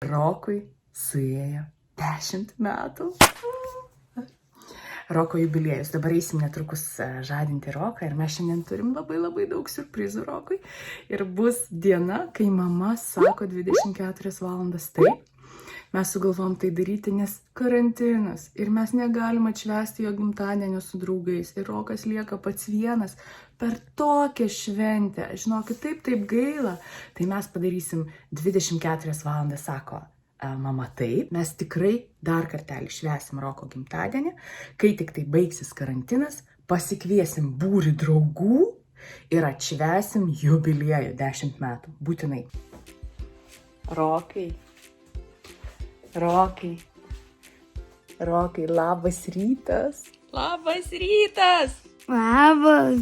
Rokui suėjo 10 metų. Roko jubiliejus. Dabar eisim netrukus žadinti Roką ir mes šiandien turim labai daug siurprizų Rokui. Ir bus diena, kai mama sako 24 valandas taip. Mes sugalvom tai daryti, nes karantinas ir mes negalim atšvęsti jo gimtadienio su draugais. Ir Rokas lieka pats vienas per tokią šventę. Žinokit, taip gaila. Tai mes padarysim 24 valandas, sako mama taip. Mes tikrai dar kartelį švęsim Roko gimtadienį. Kai tik tai baigsis karantinas, pasikviesim būrį draugų ir atšvęsim jubiliejų 10 metų. Būtinai. Rokai, labas rytas. Labas rytas! Labas.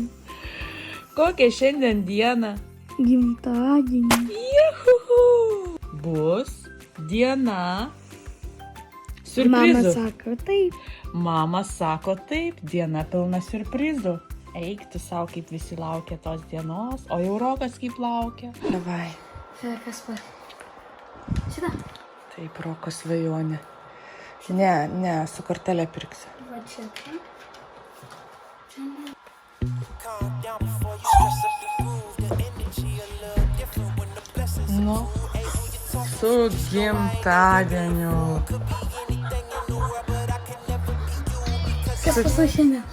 Kokia šiandien diena? Gimtadienį. Juhu! Bus diena siurprizų. Mama sako taip. Mama sako taip, diena pilna siurprizų. Eik tu savo, kaip visi laukia tos dienos, o jau Rokas kaip laukia. Davai. Kas pa? Šitą? Taip, Roko svajonė. Ne, su kortelė pirksiu. Va čia. Nu, su gimtadieniu. Kas pas šiandien?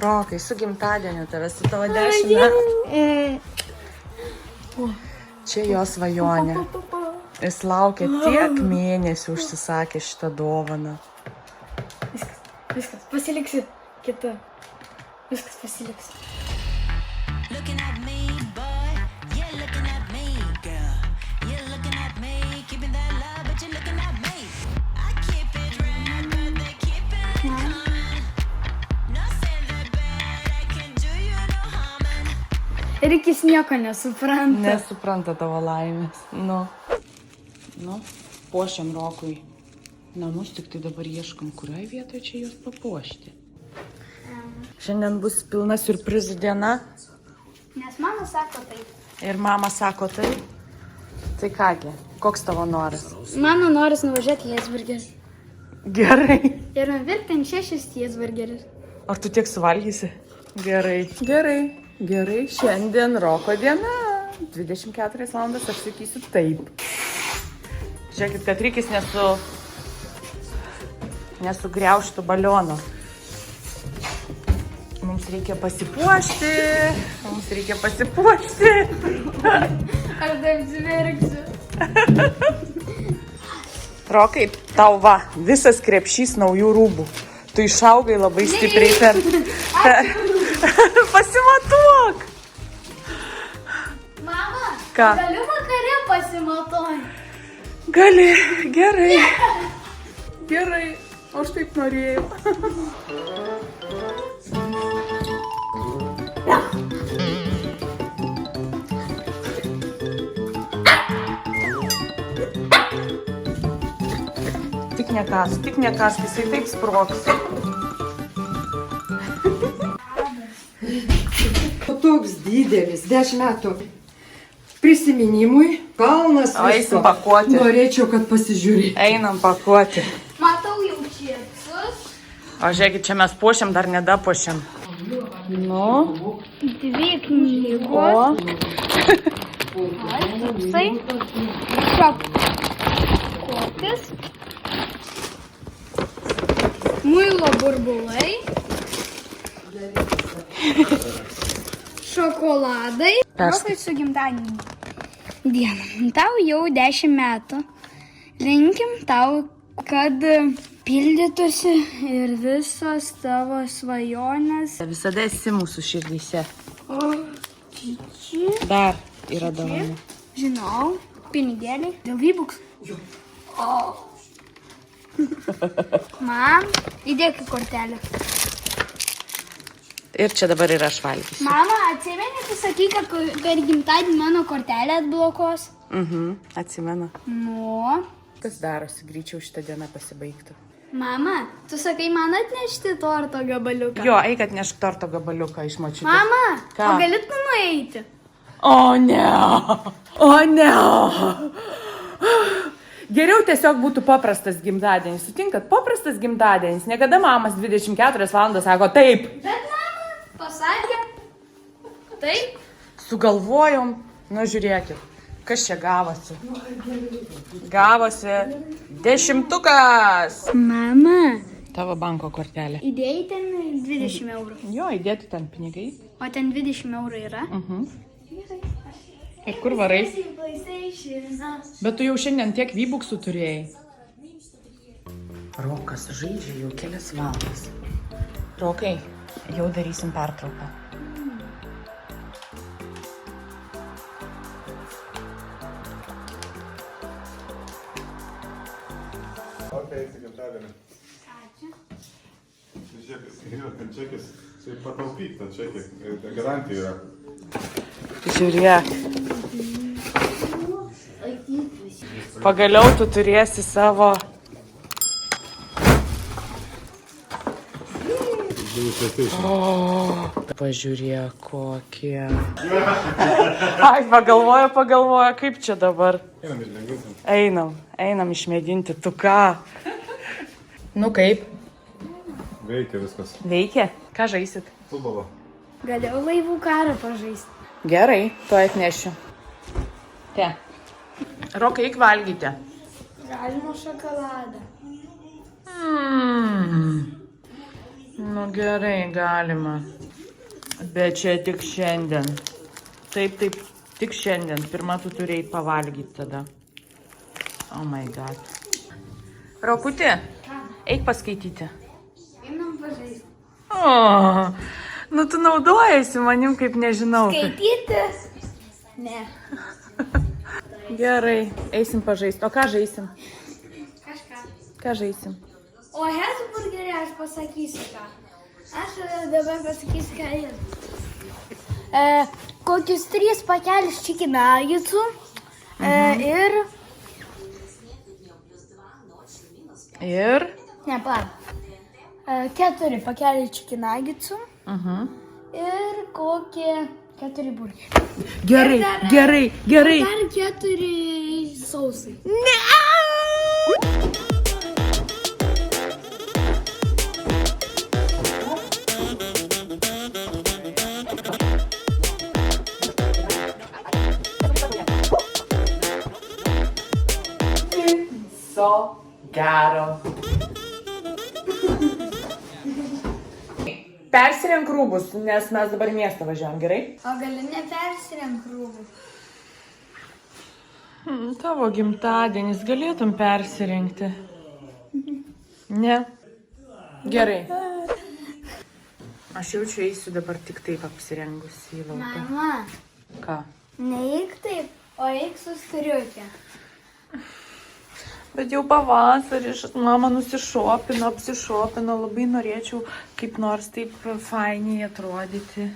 Rokai, su gimtadieniu tave, su tavo 10 metų. Čia jo svajonė. Jis laukia tiek mėnesių, užsisakė šitą dovaną. Viskas. Pasiliksiu kitą. Viskas pasiliksiu. Looking at me, boy, you're looking at me, girl. You're looking at me, keeping that love, but you're looking at me. I keep it red, but they keep it coming. No say that bad, I can do you no harm. Rikis nieko nesupranta. Nesupranta tavo laimės. Nu, puošiam Rokui namus, tik tai dabar ieškom, kurioje vietoje čia juos papuošti. Šiandien bus pilna siurprizų diena. Nes mama sako taip. Ir mama sako taip. Tai kągi, koks tavo noras? Mano noras nuvažiuoti į cheeseburgerį. Gerai. Ir nupirkti ten 6 cheeseburgerius. Ar tu tiek suvalgysi? Gerai. Šiandien Roko diena. 24 valandas aš sakysiu taip. Žiūrėkit, kad Rikis nesugriauštų baliono. Mums reikia pasipuošti. Aš taip zverksiu. Rokai, tau va, visas krepšys naujų rūbų. Tu išaugai labai stipriai per... Pasimatuok! Mama, Ką? galiu vakare pasimatuoti? Gali, gerai, aš taip norėjau. Tik nekask, jisai taip sprogs. Toks didelis, 10 metų prisiminimui, kalnas O eisim pakuoti. Norėčiau, kad pasižiūrėtų. Einam pakuoti. Matau jau čipsus. O žiūrėkit, čia mes puošiam, dar nedapuošiam. Nu. 2 knygos. Čipsai. Šakotis. Muilo burbulai. Šokoladai. Rokai su gimtadieniu dieną. Tau jau 10 metų. Linkim tau, kad pildytųsi ir visos tavo svajonės. Visada esi mūsų širdyse. O, čia. Dar yra dovana. Žinau, pinigėliai. Dėl vybuks. Mam, įdėk į kortelę. Ir čia dabar ir aš valgysiu. Mama, atsimeni, tu sakai, kad per gimtadienį mano kortelę atblokos? Atsimenu. Nu. Kas darosi, greičiau šitą dieną pasibaigtų. Mama, tu sakai man atnešti torto gabaliuką. Jo, eik atnešk torto gabaliuką iš močiutės. Mama, Ką? o galit tu nueiti? O ne! Geriau tiesiog būtų paprastas gimtadienis. Sutinkat, paprastas gimtadienis. Niekada mamas 24 valandas sako taip. Bet mama pasakė. Taip. Sugalvojom, nu žiūrėkit, kas čia gavosi. Gavosi 10. Mama. Tavo banko kortelė. Įdėjai ten 20 eurų. Jo, įdėti ten pinigai. O ten 20 eurų yra? Ir kur varai? Bet tu jau šiandien tiek vybuksų turėjai. Rokas žaidžia jau kelias valandas. Rokai, jau darysim pertrauką. Okay, gimtadienį. Ačiū. Žiūrėk, čekis, tai pataupyk tą čekį, garantija yra. Žiūrėk. Pagaliau tu turėsi savo... Pažiūrėk, kokie. Ai, pagalvoja, kaip čia dabar. Einam išmėginti. Tu ką? Nu kaip? Veikia viskas. Veikia? Ką žaisit? Futbolą. Galėjau laivų karą pažaisti. Gerai, to atnešiu. Te. Rokai, eik valgyti. Galima šokoladą. Nu gerai, galima. Bet čia tik šiandien. Taip, tik šiandien. Pirma, tu turėjai pavalgyti tada. Oh my god. Rokutė, eik paskaityti. Einam pažaisti. O, nu tu naudojasi manim, kaip nežinau. Skaityti? Ne. Gerai, eisim pažaisti. O ką žaisim? Kažką. Ką žaisim? O Hesburgerį aš pasakysiu ką. Aš dabar pasakysiu ką jis. Kokius 3 pakelius chicken nuggetsų ir... Ir? Ne, palauk. 4 pakeliai chicken nuggetsų ir kokie 4 burgeriai. Gerai, Ir dar- gerai, gerai. Dar 4 sausai. So gero. Persirenk rūbus, nes mes dabar į miestą važiuojam, gerai? O gali nepersirenk rūbų. Tavo gimtadienis, galėtum persirengti. Ne? Gerai. Aš jaučiu, eisiu dabar tik taip apsirengusi į lauką. Mama, Ką? neik taip, o eik su striukė. Bet jau pavasarį, mama nusišopino, apsišopino, labai norėčiau kaip nors taip fainiai atrodyti.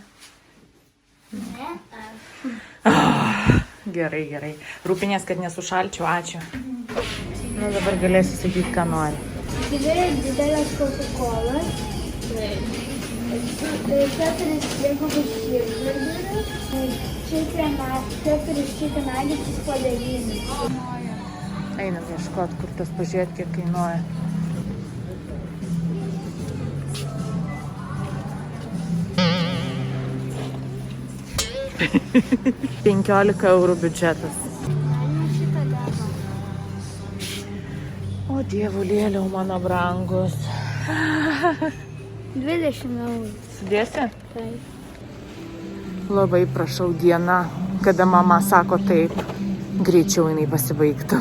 Ne? Gerai, gerai. Rūpinės, kad nesušalčiau, ačiū. Nu, dabar galėsiu sakyti, ką nori. Didelės Coca-Colas. 4 sveikukus cheeseburgerius. 4 chicken nuggets po 9. Einam ieškot, kur tas pažiūrėt, kiek kainuoja. €15 biudžetas. Galima šitą darbą. O dievulėliau mano brangus. 20 eurų. Sudėsi? Taip. Labai prašau diena, kada mama sako taip, greičiau jinai pasibaigtų.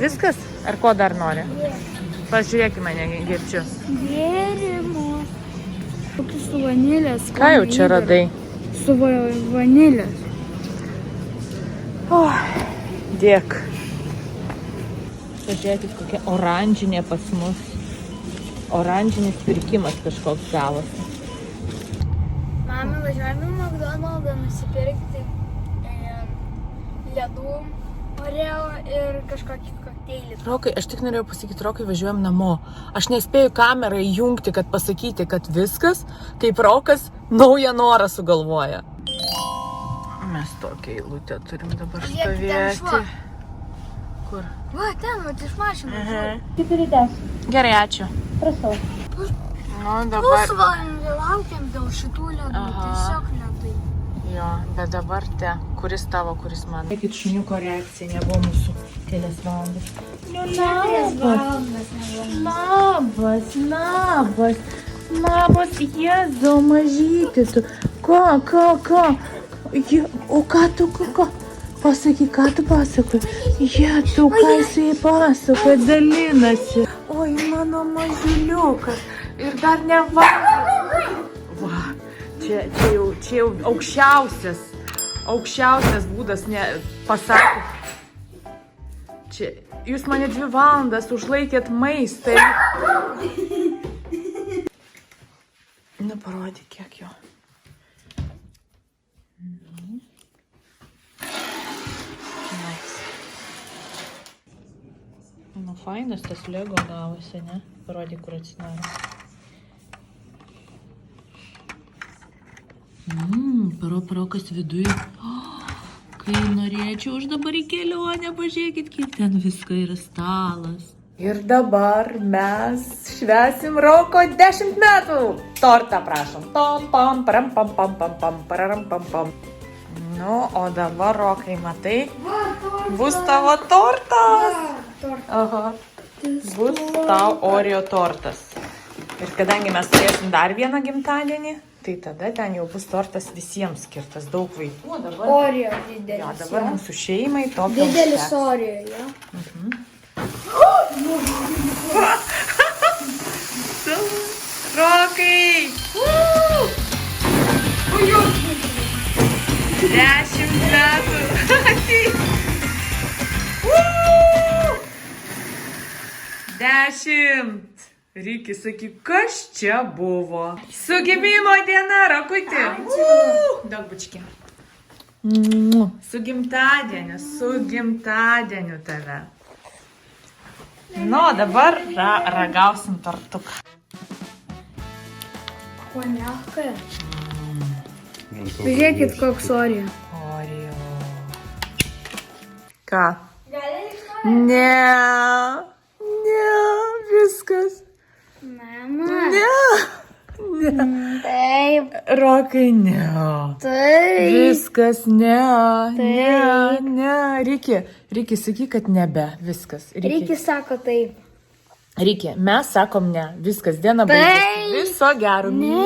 Viskas? Ar ko dar nori? Pažiūrėkime, negirčiu. Gėrimo. Kokius su vanilės. Ką jau čia radai? Su vanilės. Dėk. Pažiūrėkit, kokia oranžinė pas mus. Oranžinis pirkimas kažkoks gavosi. Mama, važiuojame į McDonald'ą nusipirkti ledų, Oreo ir kažkokį kokteilį. Rokai, aš tik norėjau pasakyti, Rokai, važiuojam namo. Aš nespėjau kamerą įjungti, kad pasakyti, kad viskas, kaip Rokas naują norą sugalvoja. Mes tokią eilutę turim dabar Žiūrėkit, ten šuo. stovėti. Kur? Va, ten, va, iš mašinos. 4:10. Gerai, ačiū. Prašau. Nu, dabar... Pusvalandį laukiam dėl šitų ledų, tiesiog ledai. Jo, bet dabar te, kuris tavo, kuris man. Kaip šuniuko reakcija nebuvo mūsų kelias valandas. Labas, Jėzau, mažyti tu. Ką? O ką tu, Pasakyk, ką tu pasakoji? Jėzau, ką jisai pasakoja, dalinasi. Oi, mano mažiuliukas. Ir dar nevalgo. Va, čia jau aukščiausias būdas pasakė. Čia, jūs mane 2 valandas užlaikėt maistą. Nu, parodyk, kiek jo. Nice. Nu, fainas tas Lego gavosi, ne? Parodyk, kur atsinaro. Parokas viduje. Kai norėčiau, aš dabar į kelionę, pažiūrėkit, kiek ten visko yra stalas. Ir dabar mes švęsim Roko 10 metų. Tortą prašom. Tom, pam, param, pam, pam, pam, pam, pararam, pam, pam. Nu, o dabar, Rokai, matai, bus tavo tortas. Aha. Bus tau Oreo tortas. Ir kadangi mes turėsim dar vieną gimtadienį, tai tada ten jau bus tortas visiems skirtas, daug vaikų. Dabar, Oreo didelis. jo, dabar mūsų šeimai tokio Didelis užteks. Oreo, jo. Rokai! 10 metų! 10! Reikia sakyti, kas čia buvo? Su gimimo diena, Rakutė! Daug bučkė. Su gimtadieniu tave. Nu, dabar ragausim tortuką. Kuo mėgka. Žiūrėkit, koks Oreo. Oreo. Ką? Ne, viskas. Mama. Ne. Taip. Rokai, ne. Taip. Viskas, ne. Reikia sakyk, kad nebe. Viskas. Reikia sako taip. Reikia. Mes sakom ne. Viskas, diena baigėsi. Viso gero. Ne.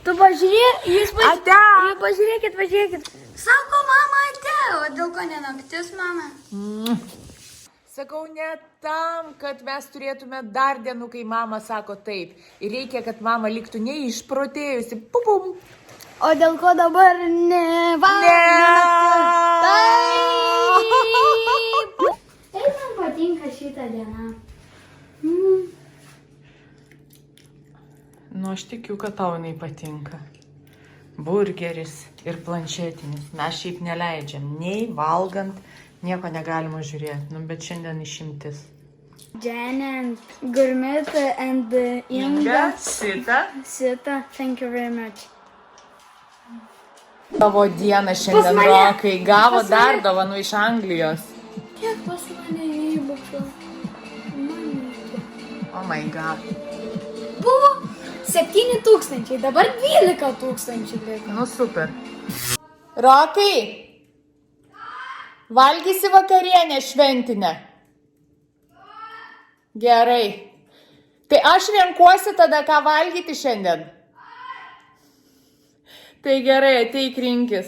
Tu pažiūrėk, jūs pažiūrėkit. Sako, mama, atėjo. O dėl ko ne naktis, mama? Sakau, ne tam, kad mes turėtume dar dienų, kai mama sako taip. Ir reikia, kad mama liktų neišprotėjusi. Pum. O dėl ko dabar ne? Taip. Taip man patinka šitą dieną. Nu, aš tikiu, kad tau jinai patinka. Burgeris ir planšetinis. Mes šiaip neleidžiam. Nei valgant, nieko negalima žiūrėti. Nu, bet šiandien išimtis. Jen and Gourmet and Inga. Sita, thank you very much. Tavo dieną šiandien, Rokai. Gavo dar dovanų iš Anglijos. Kiek pas mane įbučiu? Oh my god. Buvo 7,000, dabar 12,000 liko. Nu, super. Rokai, valgysi vakarienę šventinę? Gerai. Tai aš renkuosi tada, ką valgyti šiandien. Tai gerai, ateik rinkis.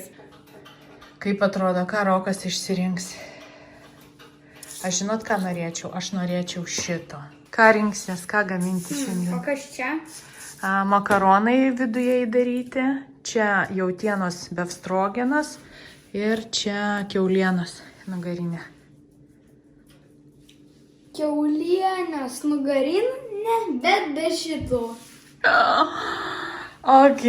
Kaip atrodo, ką Rokas išsirinks? Aš žinot, ką norėčiau? Aš norėčiau šito. Ką rinksies, ką gaminti šiandien? O kas čia? Makaronai viduje įdaryti. Čia jautienos befstrogenas ir čia kiaulienos nugarinė. Kiaulienės nugarinė? Ne, bet be šito. Ok,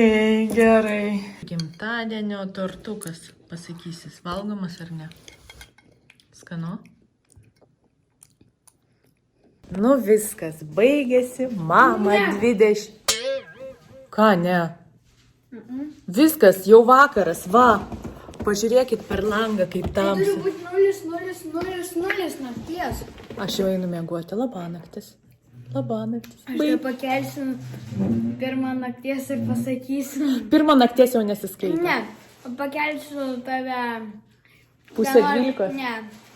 gerai. Gimtadienio tortukas, pasakysis, valgomas ar ne? Skanu? Nu viskas, baigėsi, mama 20. Ką, ne? Viskas, jau vakaras, va. pažiūrėkit per langą, kaip Turi tamsu. būti 0,000 nakties. Aš jau einu miegoti. Labanaktis. Labanaktis. Aš jau pakelsiu pirmą nakties ir pasakysiu. Pirmą nakties jau nesiskaitė. Ne, pakelsiu tave. Pusę 12. Ne,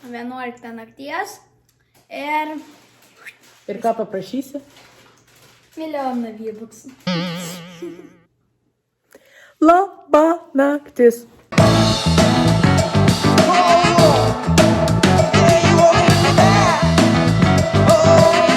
11 nakties. Ir Ir ką paprašysi? milijoną vybuksų. Labanaktis. Oh,